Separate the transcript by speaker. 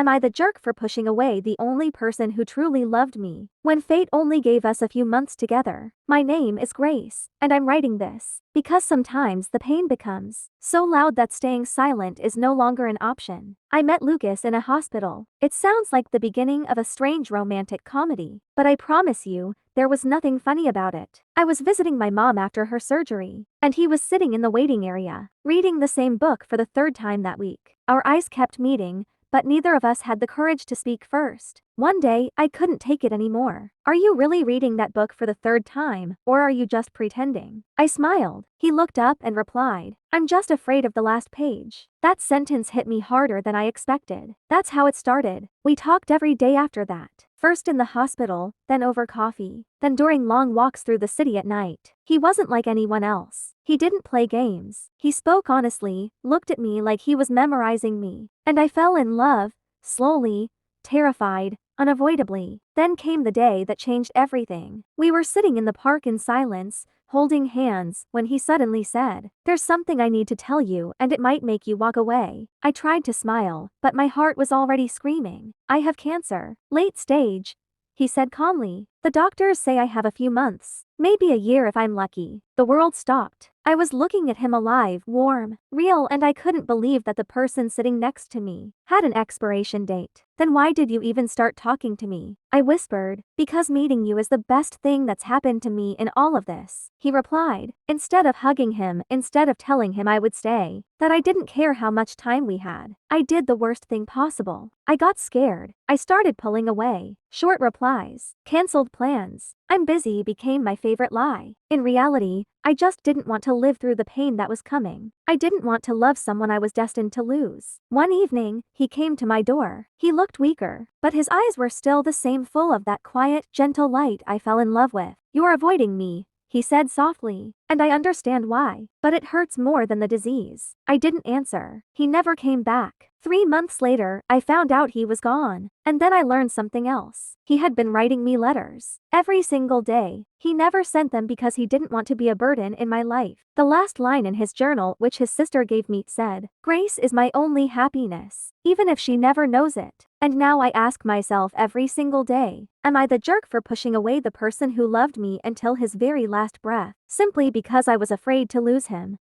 Speaker 1: Am I the jerk for pushing away the only person who truly loved me, when fate only gave us a few months together? My name is Grace, and I'm writing this because sometimes the pain becomes so loud that staying silent is no longer an option. I met Lucas in a hospital. It sounds like the beginning of a strange romantic comedy, but I promise you, there was nothing funny about it. I was visiting my mom after her surgery, and he was sitting in the waiting area, reading the same book for the third time that week. Our eyes kept meeting, but neither of us had the courage to speak first. One day, I couldn't take it anymore. Are you really reading that book for the third time, or are you just pretending? I smiled. He looked up and replied, I'm just afraid of the last page. That sentence hit me harder than I expected. That's how it started. We talked every day after that. First in the hospital, then over coffee, then during long walks through the city at night. He wasn't like anyone else. He didn't play games. He spoke honestly, looked at me like he was memorizing me. And I fell in love, slowly, terrified, unavoidably. Then came the day that changed everything. We were sitting in the park in silence, holding hands, when he suddenly said, There's something I need to tell you and it might make you walk away. I tried to smile, but my heart was already screaming. I have cancer. Late stage, he said calmly. The doctors say I have a few months, maybe a year if I'm lucky. The world stopped. I was looking at him alive, warm, real, and I couldn't believe that the person sitting next to me had an expiration date. Then why did you even start talking to me? I whispered, because meeting you is the best thing that's happened to me in all of this. He replied, instead of hugging him, instead of telling him I would stay, that I didn't care how much time we had. I did the worst thing possible. I got scared. I started pulling away. Short replies, canceled plans, I'm busy became my favorite lie. In reality, I just didn't want to live through the pain that was coming. I didn't want to love someone I was destined to lose. One evening, he came to my door. He looked weaker, but his eyes were still the same, full of that quiet, gentle light I fell in love with. You're avoiding me, he said softly, and I understand why, but it hurts more than the disease. I didn't answer. He never came back. 3 months later, I found out he was gone, and then I learned something else. He had been writing me letters every single day. He never sent them because he didn't want to be a burden in my life. The last line in his journal, which his sister gave me, said, Grace is my only happiness, even if she never knows it. And now I ask myself every single day, am I the jerk for pushing away the person who loved me until his very last breath, simply because I was afraid to lose him?